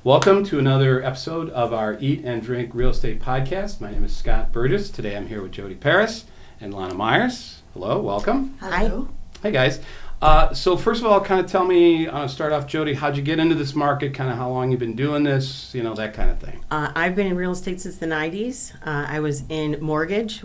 Welcome to another episode of our Eat and Drink Real Estate Podcast. My name is Scott Burgess. Today I'm here with Jodi Paris and Lana Myers. Hello, welcome. Hello. Hi guys. So first of all, kind of tell me, start off, Jodi, how'd you get into this market, kind of how long you've been doing this, that kind of thing. I've been in real estate since the 90s. I was in mortgage,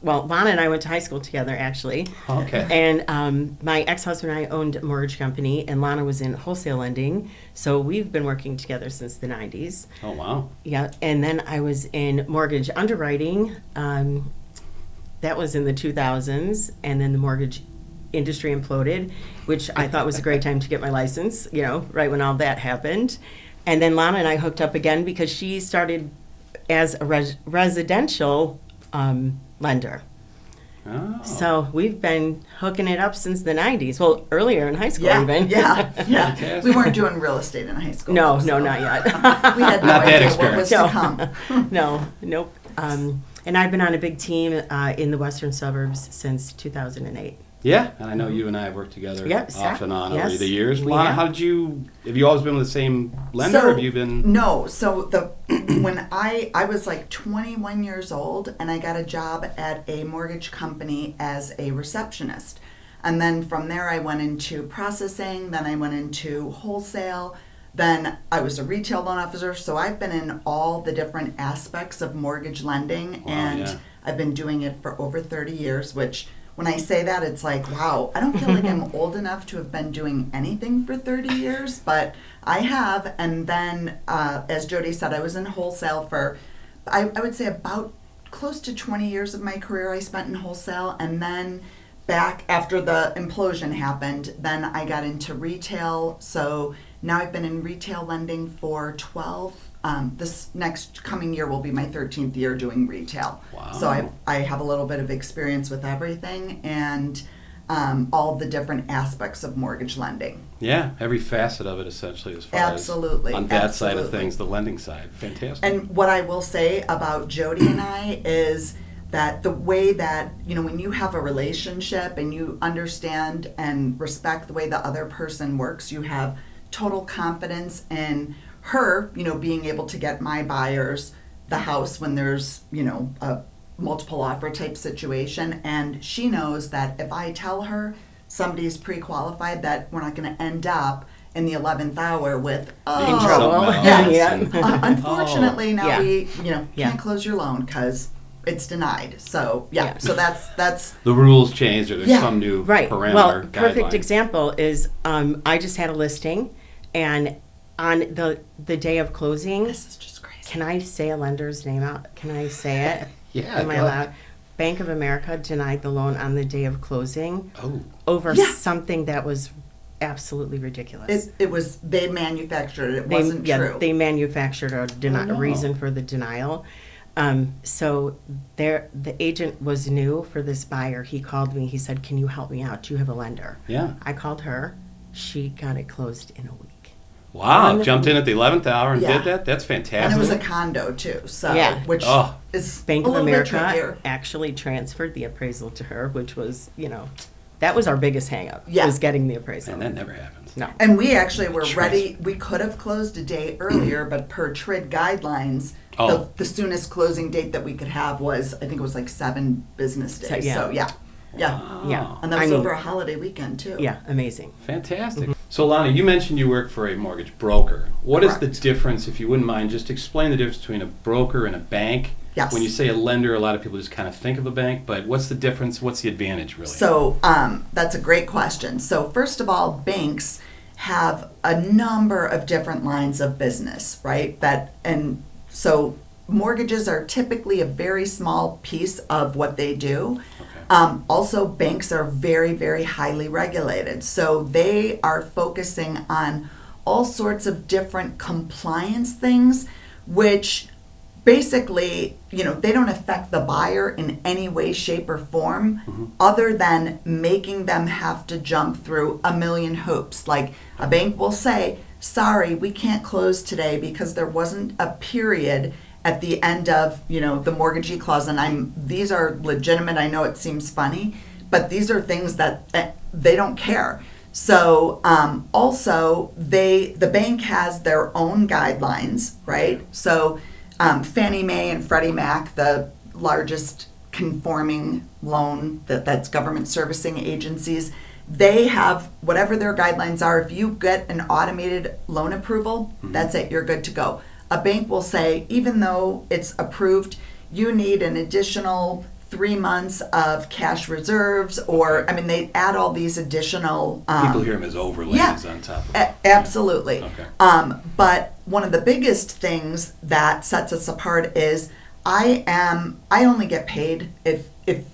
Lana and I went to high school together, actually. Okay. And my ex-husband and I owned a mortgage company, and Lana was in wholesale lending. So we've been working together since the 90s. Oh, wow. Yeah, and then I was in mortgage underwriting. That was in the 2000s, and then the mortgage industry imploded, which I thought was a great time to get my license, right when all that happened. And then Lana and I hooked up again because she started as a residential lender. Oh. So we've been hooking it up since the 90s. Well, earlier in high school even. Yeah. We weren't doing real estate in high school. No, not yet. We had no Not that idea experience. what was to come. Nope. And I've been on a big team in the western suburbs since 2008. Yeah, and I know you and I have worked together off and on over Yes. the years. We Lana, have. have you always been with the same lender, or have you been? No, so when I was like 21 years old, and I got a job at a mortgage company as a receptionist. And then from there I went into processing, then I went into wholesale, then I was a retail loan officer. So I've been in all the different aspects of mortgage lending, and I've been doing it for over 30 years, which when I say that, it's like, wow, I don't feel like I'm old enough to have been doing anything for 30 years, but I have. And then, as Jodi said, I was in wholesale for, I would say about close to 20 years of my career I spent in wholesale. And then back after the implosion happened, then I got into retail. So now I've been in retail lending for 12. This next coming year will be my 13th year doing retail. Wow. So I have a little bit of experience with everything and all the different aspects of mortgage lending. Yeah, every facet of it essentially as far Absolutely. as on that side of things, the lending side. Fantastic. And what I will say about Jodi and I is that the way that, when you have a relationship and you understand and respect the way the other person works, you have total confidence in her, being able to get my buyers the house when there's, a multiple offer type situation. And she knows that if I tell her somebody's pre-qualified, that we're not going to end up in the 11th hour with, In trouble. unfortunately, now we, Yeah. can't close your loan because it's denied. So, so that's the rules changed, or there's some new Right. parameter. Well, perfect guideline. example is I just had a listing, and on the day of closing, this is just crazy. can I say a lender's name out? Can I say it? Yeah. Am I go allowed? ahead. Bank of America denied the loan on the day of closing Oh. over Yeah. something that was absolutely ridiculous. It was, they manufactured it. It wasn't true. They manufactured a Oh, no. reason for the denial. So the agent was new for this buyer. He called me. He said, "Can you help me out? Do you have a lender?" Yeah. I called her. She got it closed in a week. Wow, jumped in at the 11th hour and Yeah. did that? That's fantastic. And it was a condo too, so Yeah. which Oh. is Bank a of little bit America trickier. actually transferred the appraisal to her, which was, that was our biggest hang-up, Yeah. was getting the appraisal. And that never happens. No. And we actually were Transfer. ready. We could have closed a day earlier, but per TRID guidelines, Oh. the soonest closing date that we could have was, I think it was like 7 business days. yeah. So yeah. Wow. Yeah. And that was over a holiday weekend too. Yeah, amazing. Fantastic. So, Lana, you mentioned you work for a mortgage broker. What is the Correct. difference, if you wouldn't mind, just explain the difference between a broker and a bank? Yes. When you say a lender, a lot of people just kind of think of a bank, but what's the difference? What's the advantage, really? So that's a great question. So first of all, banks have a number of different lines of business, right? So mortgages are typically a very small piece of what they do. Also, banks are very, very highly regulated. So they are focusing on all sorts of different compliance things, which basically, they don't affect the buyer in any way, shape, or form, other than making them have to jump through a million hoops. Like a bank will say, sorry, we can't close today because there wasn't a period at the end of, the mortgagee clause. And these are legitimate. I know it seems funny, but these are things that they don't care. So also the bank has their own guidelines, right? So Fannie Mae and Freddie Mac, the largest conforming loan that's government servicing agencies, they have whatever their guidelines are. If you get an automated loan approval, that's it, you're good to go. A bank will say, even though it's approved, you need an additional 3 months of cash reserves, or, I mean, they add all these additional... People hear them as overlays on top of it. Absolutely. Okay. But one of the biggest things that sets us apart is I only get paid if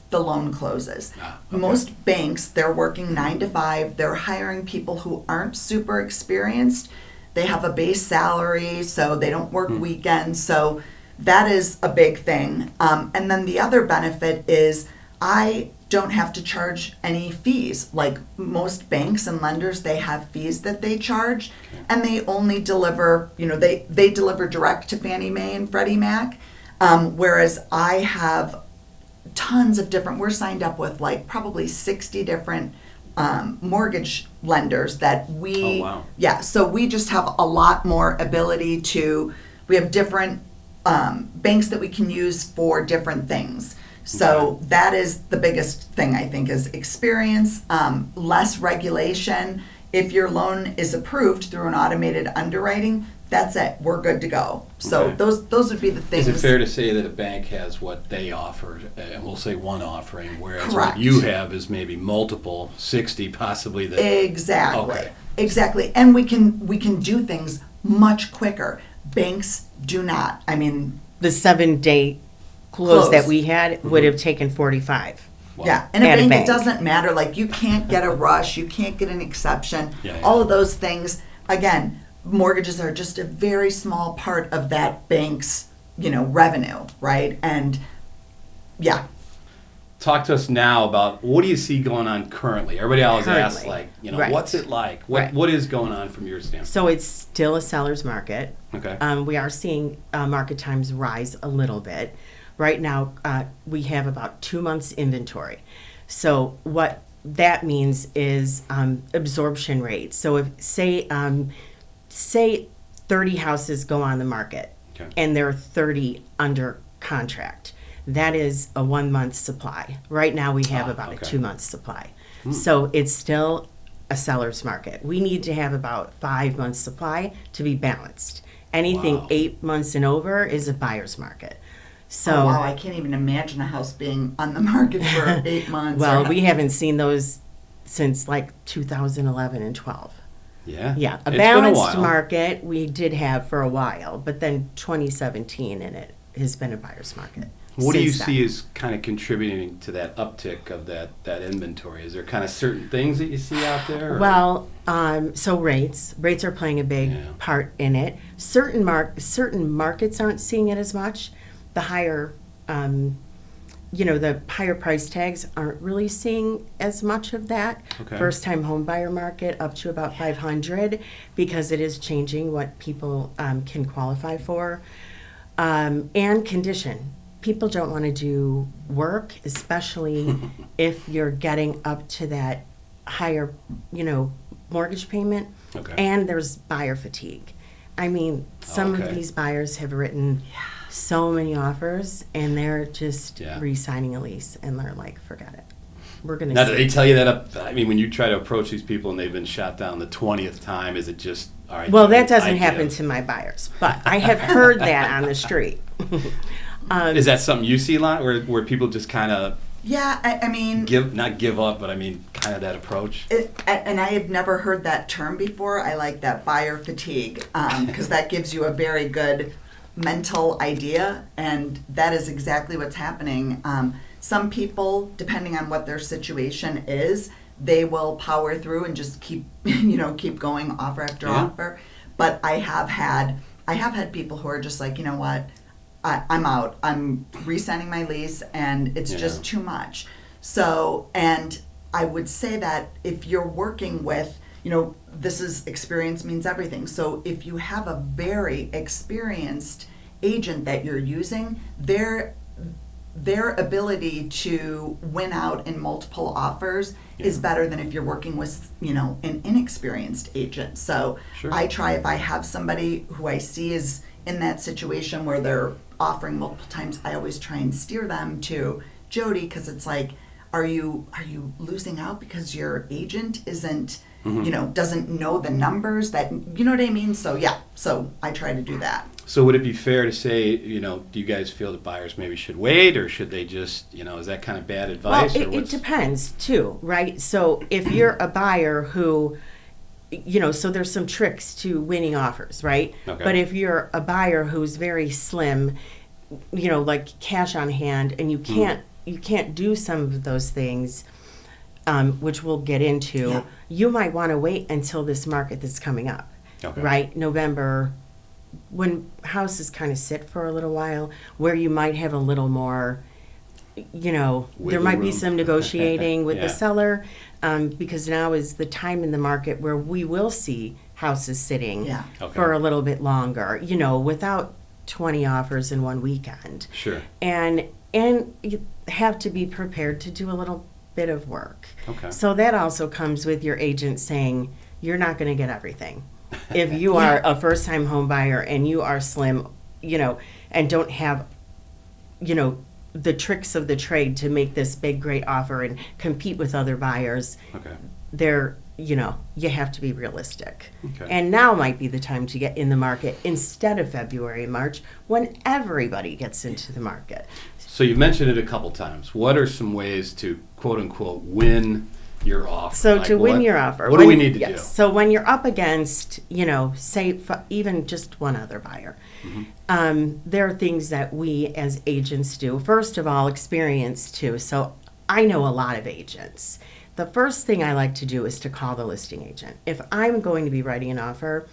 the loan closes. Okay. Most banks, they're working 9 to 5. They're hiring people who aren't super experienced. They have a base salary, so they don't work weekends. So that is a big thing. And then the other benefit is I don't have to charge any fees. Like most banks and lenders, they have fees that they charge, and they only deliver, they deliver direct to Fannie Mae and Freddie Mac, whereas I have tons of different, we're signed up with like probably 60 different mortgage lenders that we, Oh, wow. yeah, so we just have a lot more ability we have different banks that we can use for different things. So that is the biggest thing, I think, is experience, less regulation. If your loan is approved through an automated underwriting, that's it. We're good to go. So Okay. those would be the things. Is it fair to say that a bank has what they offer, and we'll say one offering, whereas Correct. what you have is maybe multiple, 60 possibly? Exactly. Okay. Exactly. And we can do things much quicker. Banks do not. I mean, The 7-day close that Close. we had would have taken 45. Wow. yeah, and a At a bank, bank. it doesn't matter. Like, you can't get a rush, you can't get an exception. Yeah, yeah. All of those things. Again, mortgages are just a very small part of that bank's, revenue, right? And yeah, Talk to us now about what do you see going on currently? Everybody always asks, Currently. like, Right. what's it like? Right. What is going on from your standpoint? So it's still a seller's market. Okay. We are seeing market times rise a little bit. Right now, we have about 2 months inventory. So what that means is absorption rate. So if say 30 houses go on the market, Okay. and there are 30 under contract, that is a 1 month supply. Right now, we have about okay. a 2 month supply. So it's still a seller's market. We need to have about 5 months supply to be balanced. Anything Wow. 8 months and over is a buyer's market. So, oh, wow, I can't even imagine a house being on the market for 8 months. well, or- we haven't seen those since like 2011 and 12. Yeah. Yeah, a It's balanced been a while. market we did have for a while, but then 2017 and it has been a buyer's market. What do you since then. see as kind of contributing to that uptick of that inventory? Is there kind of certain things that you see out there? or- Well, so rates are playing a big Yeah. part in it. Certain markets aren't seeing it as much. The higher, the higher price tags aren't really seeing as much of that. Okay. First time home buyer market up to about 500 because it is changing what people can qualify for. And condition. People don't want to do work, especially if you're getting up to that higher, mortgage payment. Okay. And there's buyer fatigue. I mean, some Okay. of these buyers have written so many offers, and they're just Yeah. re-signing a lease, and they're like, forget it. We're going Now, to do they tell you that up? I mean, when you try to approach these people and they've been shot down the 20th time, is it just all right? Well, Jodi, that doesn't I happen give. to my buyers, but I have heard that on the street. Is that something you see a lot, where people just kind of yeah, I mean, not give up, but I mean, kind of that approach? and I had never heard that term before. I like that, buyer fatigue, because that gives you a very good mental idea, and that is exactly what's happening. Some people, depending on what their situation is, they will power through and just keep going offer after Yeah. offer. But I have had people who are just like, you know what, I'm out. I'm re-signing my lease, and it's Yeah. just too much. So, and I would say that if you're working with, this is experience means everything. So if you have a very experienced agent that you're using, their ability to win out in multiple offers is better than if you're working with, an inexperienced agent. So Sure. I try, if I have somebody who I see is in that situation where they're offering multiple times, I always try and steer them to Jodi, because it's like, are you losing out because your agent isn't, doesn't know the numbers that, you know what I mean? So I try to do that. So would it be fair to say, do you guys feel that buyers maybe should wait, or should they just, is that kind of bad advice? Well, it depends too, right? So if you're a buyer who, so there's some tricks to winning offers, right? Okay. But if you're a buyer who's very slim, like cash on hand, and you can't do some of those things, which we'll get into, you might want to wait until this market that's coming up, right? November, when houses kind of sit for a little while, where you might have a little more, there might be some negotiating with the seller, because now is the time in the market where we will see houses sitting for a little bit longer, without 20 offers in one weekend. Sure. And you have to be prepared to do a little bit of work. Okay. So that also comes with your agent saying, you're not going to get everything. If you are a first-time home buyer and you are slim, and don't have, the tricks of the trade to make this big, great offer and compete with other buyers, you have to be realistic. Okay. And now might be the time to get in the market instead of February and March, when everybody gets into the market. So you mentioned it a couple times. What are some ways to, quote unquote, win your offer? So to win your offer, what do we need to do? So when you're up against, say even just one other buyer, there are things that we as agents do. First of all, experience too. So I know a lot of agents. The first thing I like to do is to call the listing agent. If I'm going to be writing an offer,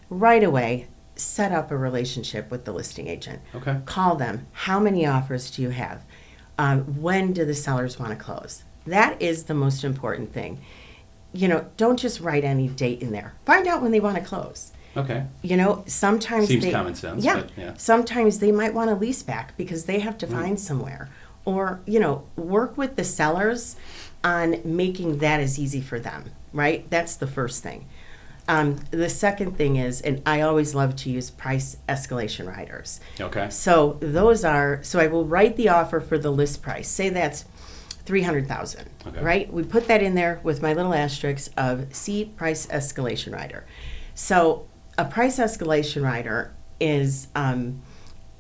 right away, set up a relationship with the listing agent. Okay. Call them. How many offers do you have? When do the sellers want to close? That is the most important thing. Don't just write any date in there. Find out when they want to close. Okay. Sometimes Seems common sense. Yeah. But yeah. Sometimes they might want a lease back because they have to find somewhere. Or, work with the sellers on making that as easy for them, right? That's the first thing. The second thing is, and I always love to use price escalation riders. Okay. So I will write the offer for the list price. Say that's $300,000, right? We put that in there with my little asterisk of C price escalation rider. So a price escalation rider is,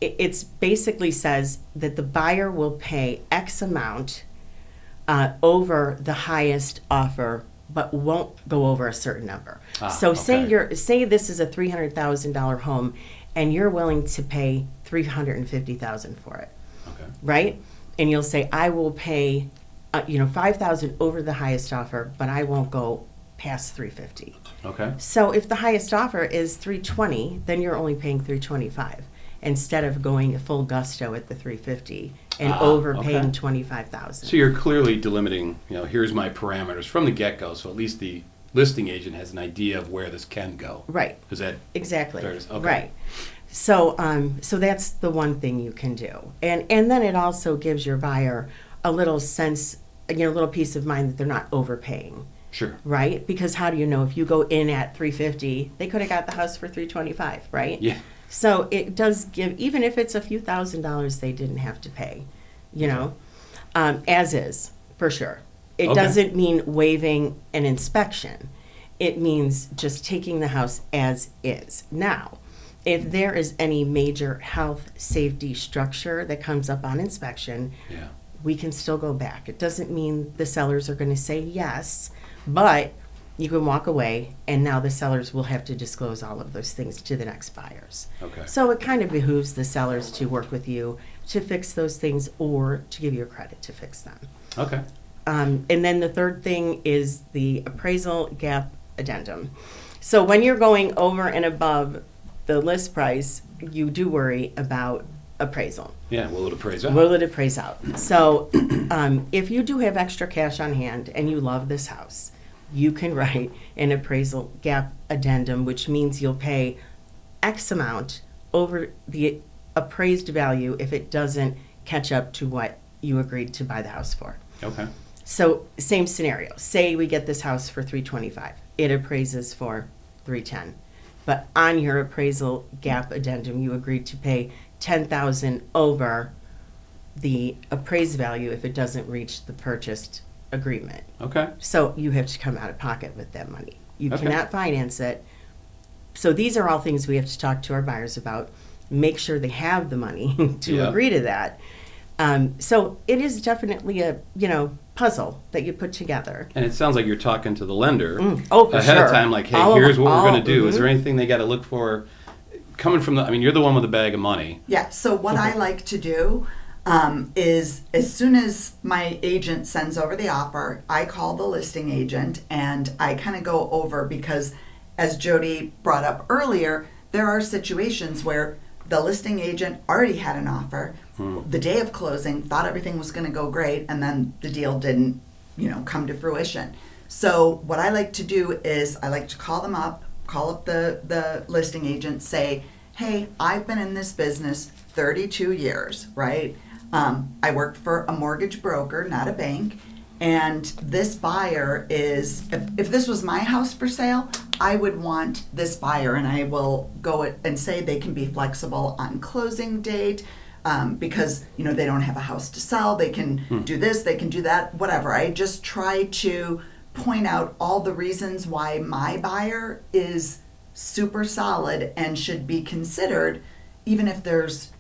it's basically says that the buyer will pay X amount over the highest offer, but won't go over a certain number. Say this is a $300,000 home, and you're willing to pay $350,000 for it, right? And you'll say, I will pay, $5,000 over the highest offer, but I won't go past $350,000. Okay. So if the highest offer is $320,000, then you're only paying $325,000 instead of going full gusto at the $350,000 and overpaying $25,000. So you're clearly delimiting, here's my parameters from the get-go, so at least the listing agent has an idea of where this can go. Right. Is that exactly okay. Right? So so that's the one thing you can do, and then it also gives your buyer a little sense, a little peace of mind that they're not overpaying. Sure. Right? Because how do you know if you go in at $350,000, they could have got the house for $325,000, right? Yeah. So it does give, even if it's a few $1,000s they didn't have to pay, as is, for sure. It doesn't mean waiving an inspection. It means just taking the house as is. Now, if there is any major health, safety, structure that comes up on inspection, we can still go back. It doesn't mean the sellers are going to say yes, but you can walk away, and now the sellers will have to disclose all of those things to the next buyers. Okay. So it kind of behooves the sellers to work with you to fix those things or to give you a credit to fix them. Okay. And then the third thing is the appraisal gap addendum. So when you're going over and above the list price, you do worry about appraisal. Yeah, will it appraise out? Will it appraise out? So if you do have extra cash on hand and you love this house, you can write an appraisal gap addendum, which means you'll pay X amount over the appraised value if it doesn't catch up to what you agreed to buy the house for. Okay. So same scenario. Say we get this house for $325. It appraises for $310. But on your appraisal gap addendum, you agreed to pay $10,000 over the appraised value if it doesn't reach the purchased agreement. Okay. So you have to come out of pocket with that money. You Okay. cannot finance it. So these are all things we have to talk to our buyers about. Make sure they have the money to Yeah. agree to that. So it is definitely a puzzle that you put together. And it sounds like you're talking to the lender Oh, for ahead sure. of time, like, hey, All of- here's what we're going all- to do. Is mhm. there anything they got to look for coming from the? I mean, you're the one with the bag of money. Yeah, so what I like to do is as soon as my agent sends over the offer, I call the listing agent and I kind of go over, because as Jodi brought up earlier, there are situations where the listing agent already had an offer the day of closing, thought everything was going to go great, and then the deal didn't, come to fruition. So what I like to do is I like to call them up, call up the listing agent, say, hey, I've been in this business 32 years, right? I worked for a mortgage broker, not a bank. And this buyer is, if this was my house for sale, I would want this buyer, and I will go and say they can be flexible on closing date, because, they don't have a house to sell. They can do this, they can do that, whatever. I just try to point out all the reasons why my buyer is super solid and should be considered, even if there's,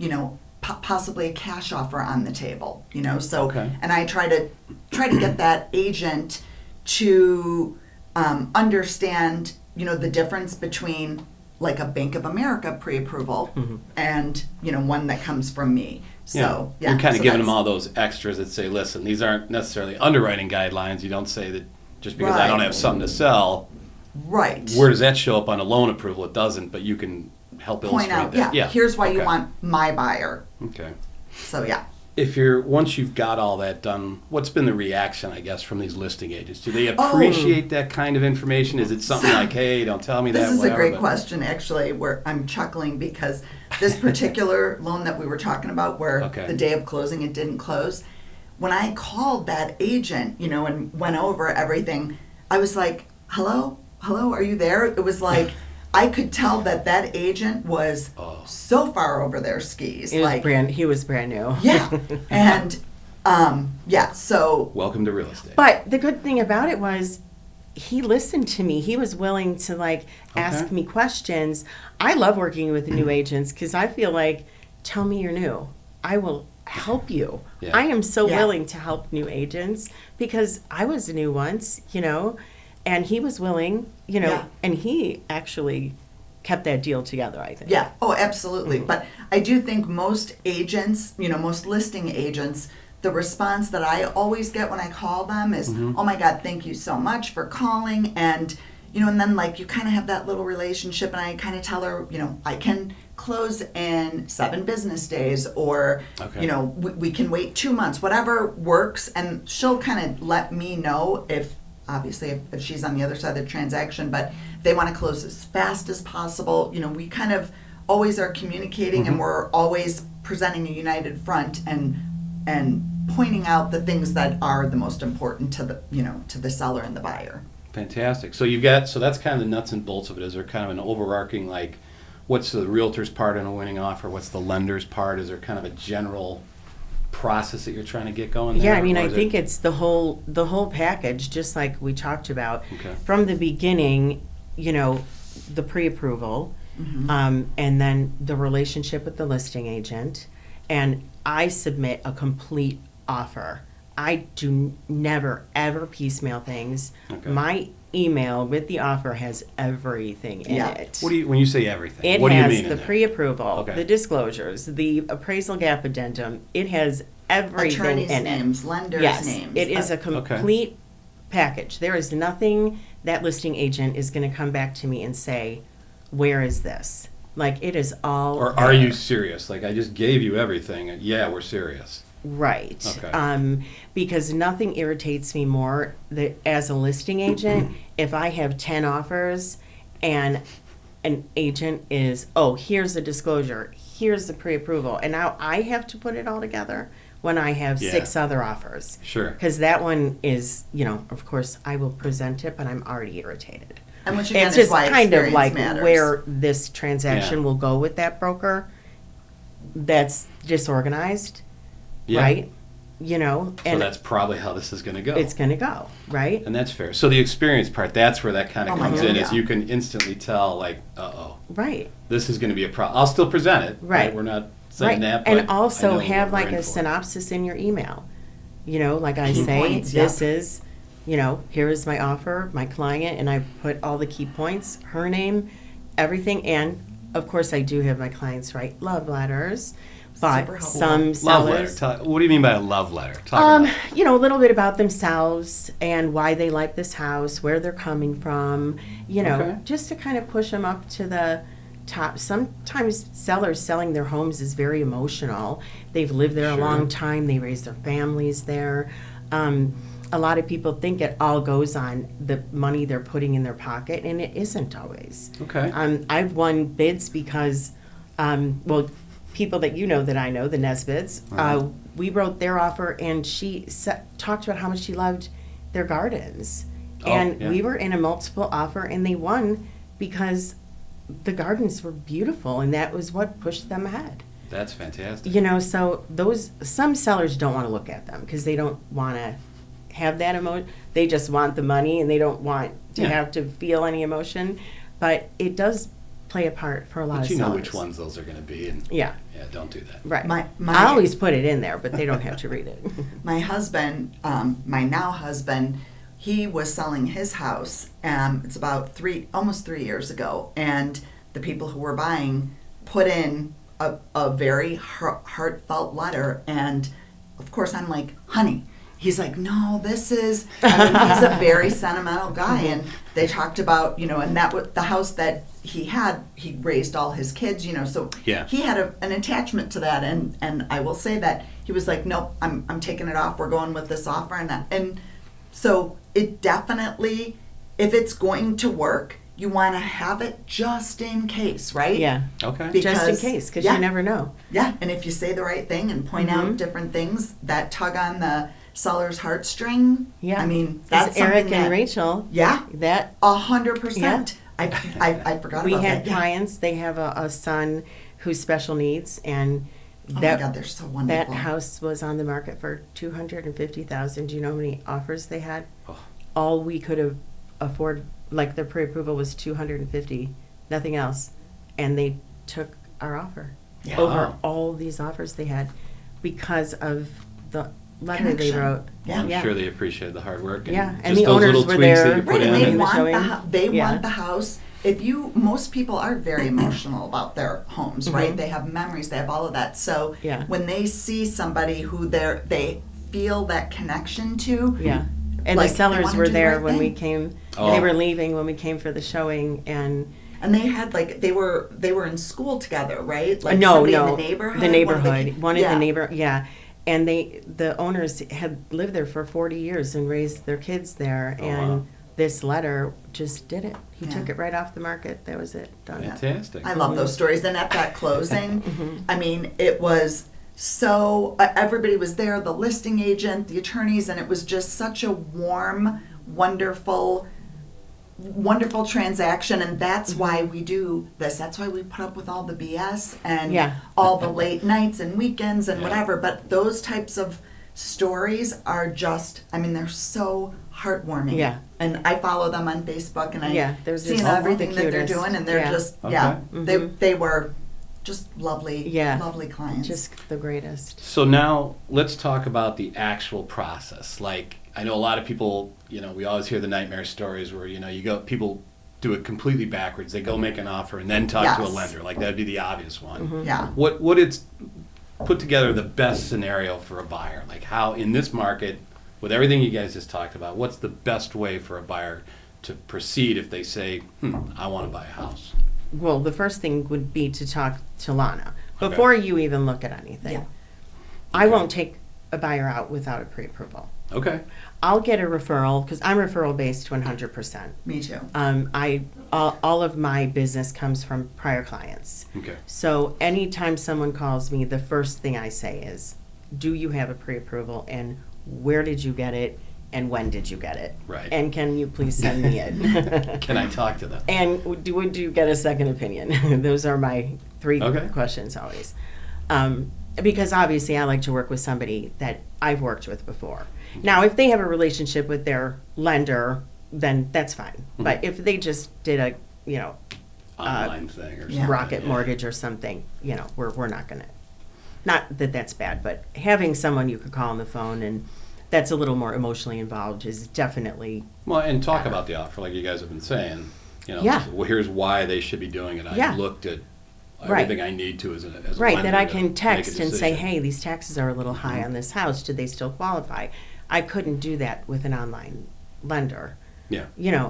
possibly a cash offer on the table, so, Okay. and I try to get that agent to understand, the difference between like a Bank of America pre-approval and, one that comes from me. So, yeah. You're kind of so giving them that's- all those extras that say, listen, these aren't necessarily underwriting guidelines. You don't say that just because I don't Right. have something to sell, Right. where does that show up on a loan approval? It doesn't, but you can help Point illustrate out, that. yeah, here's why you Okay. want my buyer. Okay. So, yeah. Once you've got all that done, what's been the reaction, I guess, from these listing agents? Do they Oh. appreciate that kind of information? Is it something like, hey, don't tell me that, This is whatever? a great but- question, actually, where I'm chuckling because this particular loan that we were talking about, where Okay. the day of closing it didn't close, when I called that agent, and went over everything, I was like, hello, are you there? It was like, I could tell that agent was so far over their skis. He was brand new. Yeah, and so Welcome to real estate. But the good thing about it was he listened to me. He was willing to ask Okay. me questions. I love working with new agents because I feel like, tell me you're new. I will help you. Yeah. I am so Yeah. willing to help new agents because I was new once, and he was willing, Yeah. and he actually kept that deal together, I think. Yeah. Oh, absolutely. Mm-hmm. But I do think most agents, most listing agents, the response that I always get when I call them is, oh my God, thank you so much for calling. And, and then you kind of have that little relationship, and I kind of tell her, I can close in 7 business days, or, Okay. we can wait 2 months, whatever works. And she'll kind of let me know if she's on the other side of the transaction, but they want to close as fast as possible. We kind of always are communicating, and we're always presenting a united front and pointing out the things that are the most important to the seller and the buyer. Fantastic. So that's kind of the nuts and bolts of it. Is there kind of an overarching, what's the realtor's part in a winning offer? What's the lender's part? Is there kind of a general process that you're trying to get going there? Yeah, I mean, Or I is think it- it's the whole package, just like we talked about Okay. from the beginning. The pre-approval, and then the relationship with the listing agent, and I submit a complete offer. I do never ever piecemeal things. Okay. My email with the offer has everything in Yeah. it. when you say everything, It what do you has mean? the in there? pre-approval, Okay. the disclosures, the appraisal gap addendum. It has everything Attorneys' in it. names, lenders' Yes, names. it is a Okay. complete package. There is nothing that listing agent is going to come back to me and say, where is this? It is all Or are there. you serious? I just gave you everything. Yeah, we're serious. Right. Okay. Because nothing irritates me more that as a listing agent, if I have 10 offers and an agent is, here's the disclosure, here's the pre-approval. And now I have to put it all together when I have Yeah. 6 other offers. Sure. Because that one is, of course, I will present it, but I'm already irritated. And which again It's is just why kind of experience like matters. where this transaction Yeah. will go with that broker. That's disorganized, Yeah. right? So And that's probably how this is going to go. it's going to go, right? And that's fair. So the experience part, that's where that kind of Oh my comes God, in, is yeah. you can instantly tell, like, uh-oh, Right. this is going to be a problem. I'll still present it. Right. We're not saying Right. that, but And also I know have what we're like in a for. synopsis in your email. Like I Key say, points, this yeah. is, here is my offer, my client, and I put all the key points, her name, everything. And of course, I do have my clients write love letters, but Super helpful. some Love letter. sellers, What do you mean by a love letter? Talk about it. a little bit about themselves and why they like this house, where they're coming from, Okay. just to kind of push them up to the top. Sometimes sellers selling their homes is very emotional. They've lived there a Sure. long time. They raised their families there. A lot of people think it all goes on the money they're putting in their pocket, and it isn't always. Okay. I've won bids because, people that that I know, the Nesbits, Uh-huh. we wrote their offer, and she talked about how much she loved their gardens. Oh, And yeah. we were in a multiple offer, and they won because the gardens were beautiful, and that was what pushed them ahead. That's fantastic. So some sellers don't want to look at them because they don't want to have that emotion. They just want the money, and they don't want to Yeah. have to feel any emotion. But it does play a part for a lot But of you know sellers. which ones those are going to be, and Yeah, don't do that. right. My- I always put it in there, but they don't have to read it. My husband, my now husband, he was selling his house. It's about almost 3 years ago, and the people who were buying put in a very heartfelt letter, and of course I'm like, honey. He's like, no, this is. He's a very sentimental guy, and they talked about, and that was the house that he had. He raised all his kids, so Yeah. he had an attachment to that, and I will say that he was like, nope, I'm taking it off. We're going with this offer, and so it definitely, if it's going to work, you want to have it just in case, right? Yeah, Okay. just in Because- case, because yeah. you never know. Yeah, and if you say the right thing and point out different things that tug on the seller's heartstring, Yeah, I mean, 'Cause that's Eric something and that, Rachel. yeah, That 100%. I forgot we about had that. Yeah. clients. They have a son who's special needs, and Oh that my God, they're so that wonderful. house was on the market for $250,000. Do you know how many offers they had? Oh. All we could have afford, like the pre-approval was $250, nothing else, and they took our offer Yeah. over Wow. all these offers they had because of the letter they Connection. wrote. Yeah. I'm sure they appreciated the hard work. And Yeah, and just the those owners little were tweaks there. that you put Right, and in. they and- want showing. they Yeah. want the house. Most people are very emotional about their homes, right? They have memories, they have all of that. So Yeah. when they see somebody who they feel that connection to, Yeah, and Like, the they sellers wanna were do the there right when we thing. came. Oh. They were leaving when we came for the showing, and and they had they were in school together, right? Like no, somebody no, in the neighborhood. the neighborhood, one of yeah. the neighbor, yeah, and the owners had lived there for 40 years and raised their kids there, Oh, and wow. this letter just did it. He Yeah. took it right off the market. That was it, done. Fantastic. I love those stories. And at that closing, Mm-hmm. I mean, it was so, everybody was there, the listing agent, the attorneys, and it was just such a warm, wonderful transaction. And that's why we do this. That's why we put up with all the BS and Yeah. all the late nights and weekends and Yeah. whatever. But those types of stories are just, I mean, they're so heartwarming. Yeah. And I follow them on Facebook, and I Yeah, they're see just everything the that they're cutest. doing, and they're Yeah. just, Okay. yeah, Mhm. they were just lovely, Yeah. lovely clients. Just the greatest. So now let's talk about the actual process. Like, I know a lot of people, we always hear the nightmare stories where, people do it completely backwards. They go make an offer and then talk to a Yes. lender. Like, that'd be the obvious one. Yeah. What it's put together the best scenario for a buyer? Like, how in this market, with everything you guys just talked about, what's the best way for a buyer to proceed if they say, I want to buy a house? Well, the first thing would be to talk to Lana Okay. before you even look at anything. Yeah. I Okay. won't take a buyer out without a pre-approval. Okay. I'll get a referral because I'm referral based 100%. Me too. All of my business comes from prior clients. Okay. So anytime someone calls me, the first thing I say is, do you have a pre-approval and where did you get it and when did you get it? Right. And can you please send me it? Can I talk to them? And would you get a second opinion? Those are my three Okay. questions always. Because obviously I like to work with somebody that I've worked with before. Now, if they have a relationship with their lender, then that's fine. Mm-hmm. But if they just did a, Online thing or Yeah. something. Rocket yeah. Mortgage or something, we're not gonna, not that that's bad, but having someone you could call on the phone and that's a little more emotionally involved is definitely, Well, and talk about the offer like you guys have been saying. Yeah. Well, here's why they should be doing it. Yeah. I've looked at Right. everything I need to as a right, lender that I to can make a text and say, decision. hey, these taxes are a little high on this house, do they still qualify? I couldn't do that with an online lender. Yeah.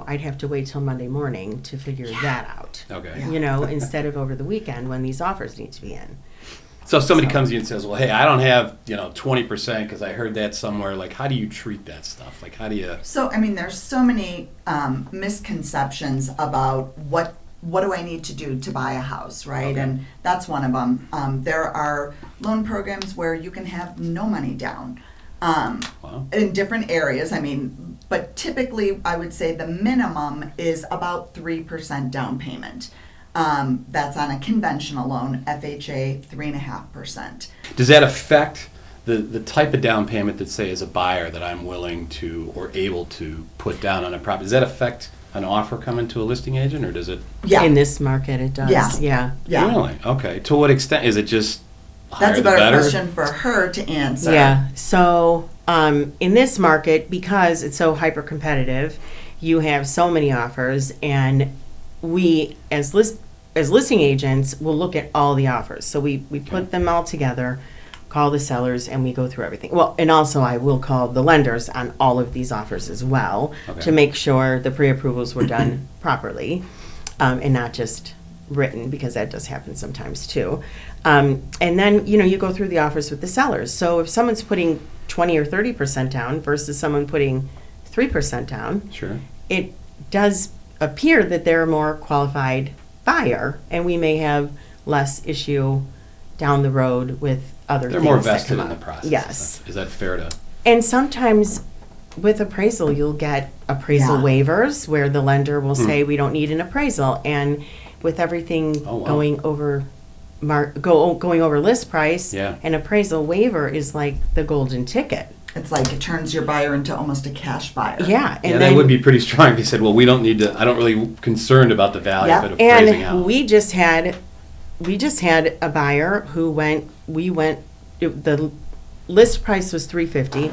I'd have to wait till Monday morning to figure that out. Okay. Yeah. Instead of over the weekend when these offers need to be in. So if somebody So- comes to you and says, well, hey, I don't have, 20% because I heard that somewhere. Like, how do you treat that stuff? Like, how do you... So, I mean, there's so many misconceptions about what do I need to do to buy a house, right? Okay. And that's one of them. There are loan programs where you can have no money down Wow. in different areas. I mean, but typically I would say the minimum is about 3% down payment. That's on a conventional loan, FHA 3.5%. Does that affect the type of down payment that, say, as a buyer that I'm willing to or able to put down on a property? Does that affect an offer coming to a listing agent, or does it... Yeah, In this market, it does. Yeah. Yeah. Really? Okay. To what extent? Is it just higher that's a the better question for her to answer. Yeah. So in this market, because it's so hyper competitive, you have so many offers, and we as listing agents will look at all the offers. So we put them all together, call the sellers, and we go through everything. Well, and also I will call the lenders on all of these offers as well Okay. to make sure the pre-approvals were done properly and not just written, because that does happen sometimes too. And then, you go through the offers with the sellers. So if someone's putting 20 or 30% down versus someone putting 3% down, Sure. it does appear that they're a more qualified buyer, and we may have less issue down the road with other They're things more that vested come in the up. process. Yes. Is that fair to... And sometimes with appraisal, you'll get appraisal Yeah. waivers where the lender will say, we don't need an appraisal. And with everything Oh, wow. going over going over list price, Yeah. an appraisal waiver is like the golden ticket. It's like it turns your buyer into almost a cash buyer. Yeah. And Yeah, then, that would be pretty strong if you said, well, we don't need to... I don't really concerned about the value Yep. of it appraising and out. we just had a buyer who the list price was $350.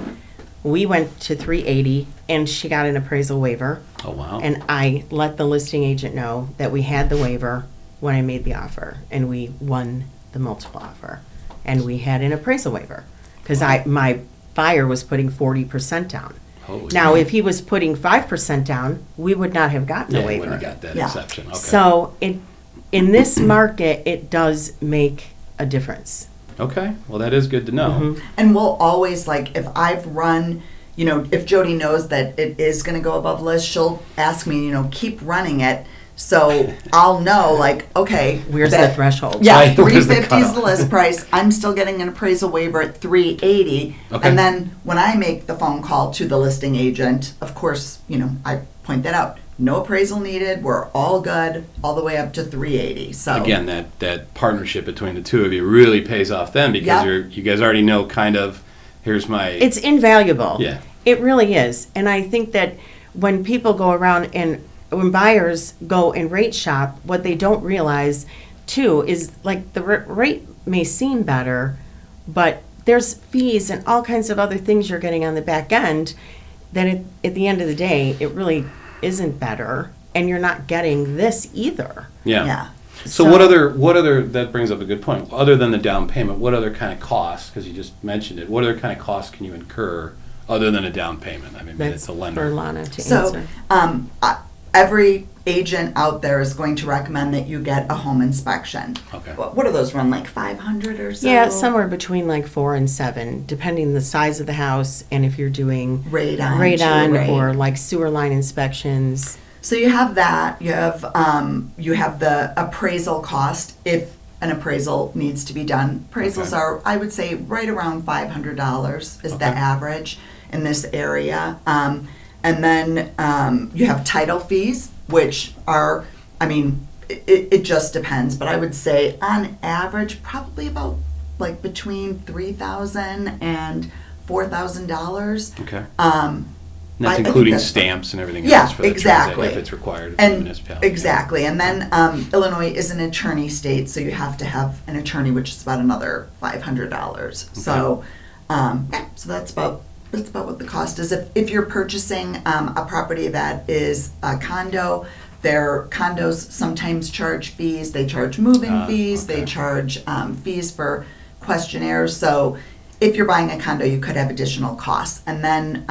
We went to $380, and she got an appraisal waiver. Oh, wow. And I let the listing agent know that we had the waiver when I made the offer, and we won the multiple offer, and we had an appraisal waiver because my buyer was putting 40% down. Holy Now, cow. if he was putting 5% down, we would not have gotten Yeah, a you waiver. wouldn't have got that Yeah. exception. Okay. So in this market, it does make a difference. Okay. Well, that is good to know. Mhm. And we'll always, like, if I've run, if Jodi knows that it is going to go above list, she'll ask me, keep running it. So I'll know, like, okay. Where's the threshold? Yeah, Right, where's the 350 is cutoff? the list price. I'm still getting an appraisal waiver at 380. Okay. And then when I make the phone call to the listing agent, of course, I point that out. No appraisal needed. We're all good, all the way up to 380. So Again, that partnership between the two of you really pays off then because Yeah. you guys already know kind of, here's my... It's invaluable. Yeah. It really is. And I think that when people go around and when buyers go and rate shop, what they don't realize too is like the rate may seem better, but there's fees and all kinds of other things you're getting on the back end that at the end of the day, it really isn't better, and you're not getting this either. Yeah. yeah. So what other, that brings up a good point. Other than the down payment, what other kind of costs, because you just mentioned it, what other kind of costs can you incur other than a down payment? I mean, That's it's a lender. for Lana to So answer. every agent out there is going to recommend that you get a home inspection. Okay. What do those run, like 500 or so? Yeah, somewhere between like 4 and 7, depending the size of the house and if you're doing Radon, or like sewer line inspections. So you have that. You have the appraisal cost if an appraisal needs to be done. Appraisals are, I would say, right around $500 is the average in this area. And then you have title fees, which are, I mean, it just depends. But I would say on average, probably about like between $3,000 and $4,000. Okay. And that's I think including that's stamps and everything Yeah, else for the exactly. transit, if it's required for the And municipality. exactly. And then Illinois is an attorney state, so you have to have an attorney, which is about another $500. So, so that's about what the cost is. If you're purchasing a property that is a condo, their condos sometimes charge fees. They charge moving fees. They charge fees for questionnaires. So if you're buying a condo, you could have additional costs, and then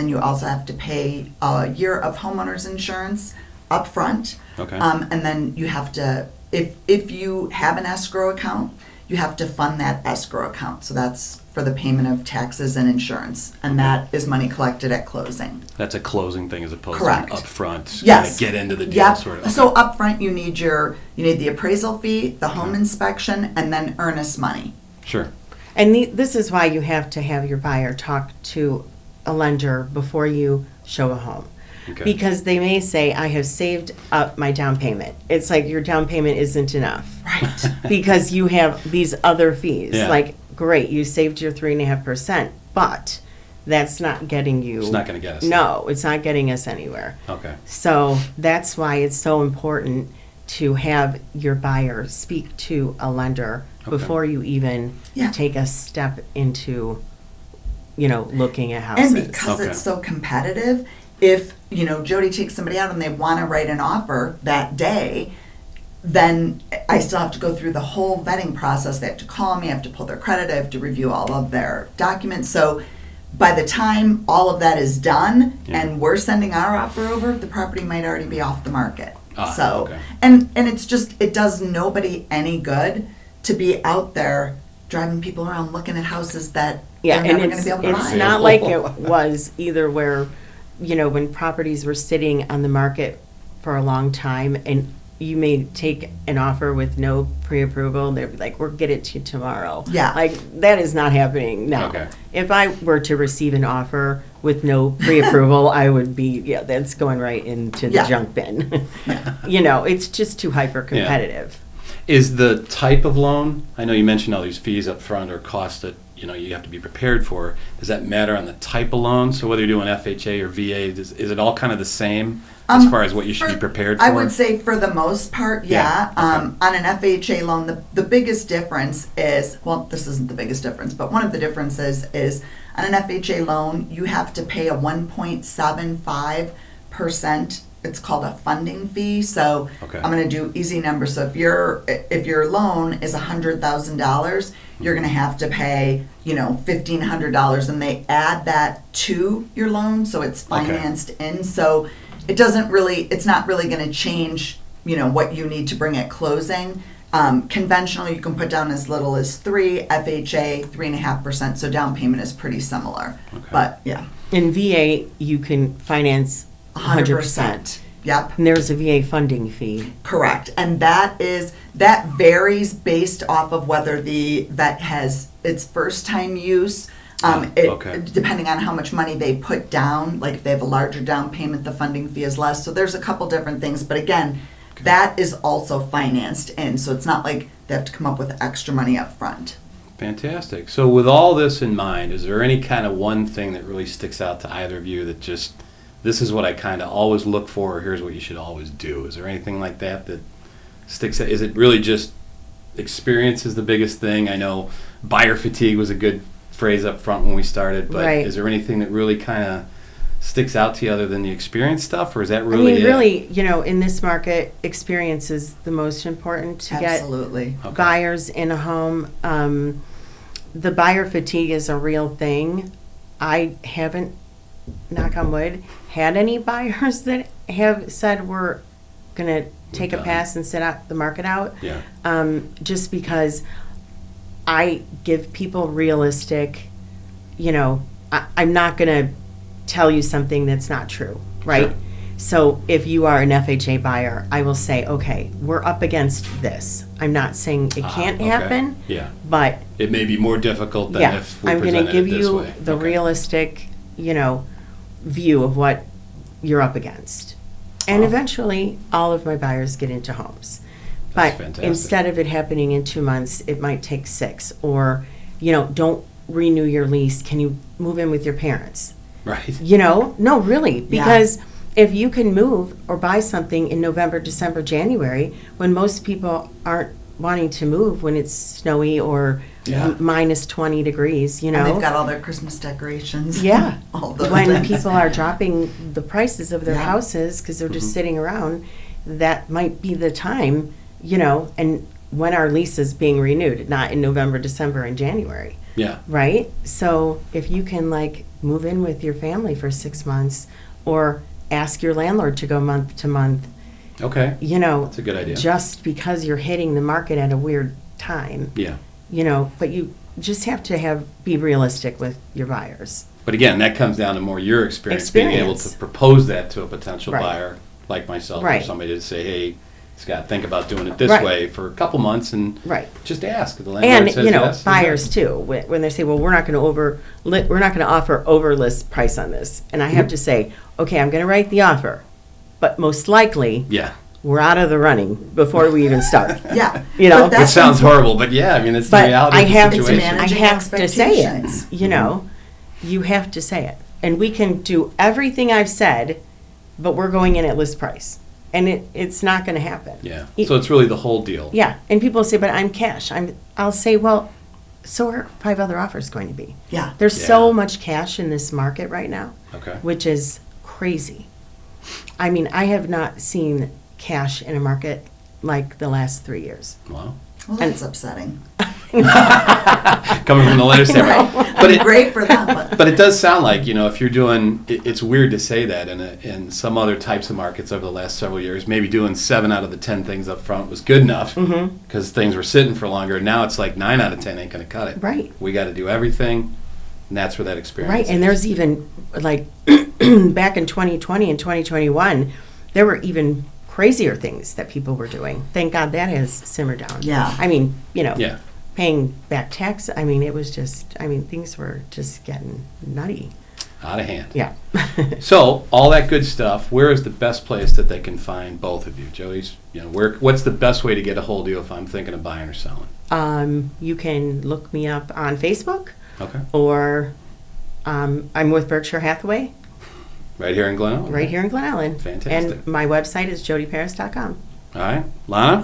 you also have to pay a year of homeowners insurance up front. Okay. And then you have to, if you have an escrow account, you have to fund that escrow account. So that's for the payment of taxes and insurance, and that is money collected at closing. That's a closing thing as opposed Correct. to an upfront. Yes. Get into the deal Yep. sort of. Okay. So up front, you need the appraisal fee, the home inspection, and then earnest money. Sure. And this is why you have to have your buyer talk to a lender before you show a home. Okay. Because they may say, I have saved up my down payment. It's like your down payment isn't enough. Right. Because you have these other fees. Yeah. Like, great, you saved your 3.5%, but that's not getting you. It's not going to get us. No, it's not getting us anywhere. Okay. So that's why it's so important to have your buyer speak to a lender before you even take a step into, looking at houses. And because it's so competitive, if, Jodi takes somebody out and they want to write an offer that day, then I still have to go through the whole vetting process. They have to call me, I have to pull their credit, I have to review all of their documents. So by the time all of that is done and we're sending our offer over, the property might already be off the market. And it's just, it does nobody any good to be out there driving people around looking at houses that they're never going to be able to buy. It's not like it was either where, when properties were sitting on the market for a long time and you may take an offer with no pre-approval and they'd be like, we'll get it to you tomorrow. Yeah. Like, that is not happening now. Okay. If I were to receive an offer with no pre-approval, I would be, that's going right into the junk bin. It's just too hyper-competitive. Is the type of loan, I know you mentioned all these fees up front or costs that, you have to be prepared for. Does that matter on the type of loan? So whether you're doing FHA or VA, is it all kind of the same as far as what you should be prepared for? I would say for the most part, yeah. On an FHA loan, the biggest difference is, well, this isn't the biggest difference, but one of the differences is on an FHA loan, you have to pay a 1.75%. It's called a funding fee. So I'm going to do easy numbers. So if your loan is $100,000, you're going to have to pay, $1,500, and they add that to your loan, so it's financed in. So it's not really going to change, what you need to bring at closing. Conventional, you can put down as little as 3, FHA 3.5%. So down payment is pretty similar. But yeah, In VA, you can finance 100%. Yep. And there's a VA funding fee. Correct. And that varies based off of whether the vet has its first time use. Depending on how much money they put down, like if they have a larger down payment, the funding fee is less. So there's a couple different things. But again, that is also financed in. So it's not like they have to come up with extra money up front. Fantastic. So with all this in mind, is there any kind of one thing that really sticks out to either of you that just, this is what I kind of always look for, or here's what you should always do? Is there anything like that sticks out? Is it really just experience is the biggest thing? I know buyer fatigue was a good phrase up front when we started, but is there anything that really kind of sticks out to you other than the experience stuff, or is that really really, in this market, experience is the most important to get buyers in a home. The buyer fatigue is a real thing. I haven't, knock on wood, had any buyers that have said we're going to take a done. pass and sit out the market out. Yeah. Just because I give people realistic, I'm not going to tell you something that's not true, right? Sure. So if you are an FHA buyer, I will say, okay, we're up against this. I'm not saying it can't Okay. happen, Yeah. but It may be more difficult than yeah, if we I'm going presented to give it this you way. the Okay. realistic, view of what you're up against. And Wow. eventually, all of my buyers get into homes. That's But fantastic. instead of it happening in 2 months, it might take 6. Or, don't renew your lease. Can you move in with your parents? Right. No, really. Because if you can move or buy something in November, December, January, when most people aren't wanting to move when it's snowy or Yeah. minus 20 degrees, And they've got all their Christmas decorations. Yeah. All those When things. people are dropping the prices of their Yeah. houses because they're Mm-hmm. just sitting around, that might be the time, and when our lease is being renewed, not in November, December, and January, Yeah. right? So if you can move in with your family for 6 months or ask your landlord to go month to month, Okay. That's a good idea. just because you're hitting the market at a weird time, Yeah. but you just have to be realistic with your buyers. But again, that comes down to more your experience, being able Experience. to propose that to a potential Right. buyer like myself or Right. somebody to say, hey, Scott, think about doing it this Right. way for a couple months and Right. just ask. If the landlord And says yes, buyers too. When they say, "Well, we're not going to offer over list price on this," and I have to say, "Okay, I'm going to write the offer, but most likely Yeah. we're out of the running before we even start." Yeah. But But It that's sounds horrible, but yeah, I mean, it's the But reality I of the have situation. I Managing have to say it. expectations. You have to say it, and we can do everything I've said, but we're going in at list price, and it's not going to happen. Yeah. So it's really the whole deal. Yeah, and people say, "But I'm cash." I'll say, "Well, so are 5 other offers going to be." Yeah. There's so Yeah. much cash in this market right now, Okay. which is crazy. I mean, I have not seen cash in a market like the last 3 years. Wow. Well, that's upsetting. Coming from the lender standpoint. But it, Great for them, but But it does sound like, if you're doing, it's weird to say that in some other types of markets over the last several years, maybe doing 7 out of the 10 things up front was good enough because things were sitting for longer. Now it's like 9 out of 10 ain't going to cut it. Right. We got to do everything, and that's where that experience Right, is. and there's even, back in 2020 and 2021, there were even crazier things that people were doing. Thank God that has simmered down. Yeah. I mean, Yeah. paying back tax, I mean, it was just, things were just getting nutty. Out of hand. Yeah. So, all that good stuff, where is the best place that they can find both of you? Joey's, what's the best way to get a hold of you if I'm thinking of buying or selling? You can look me up on Facebook, Okay. or I'm with Berkshire Hathaway Right here in Glen Ellen? right here in Glen Ellen. Fantastic. And my website is jodiparis.com. All right. Lana?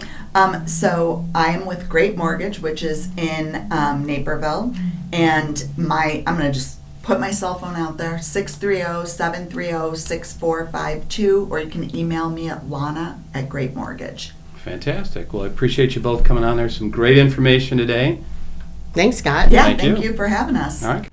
So I'm with Great Mortgage, which is in Naperville, and I'm going to just put my cell phone out there, 630-730-6452, or you can email me at Lana@Great Mortgage. Fantastic. Well, I appreciate you both coming on. There's some great information today. Thanks, Scott. Yeah, Thank thank you. you for having us. All right.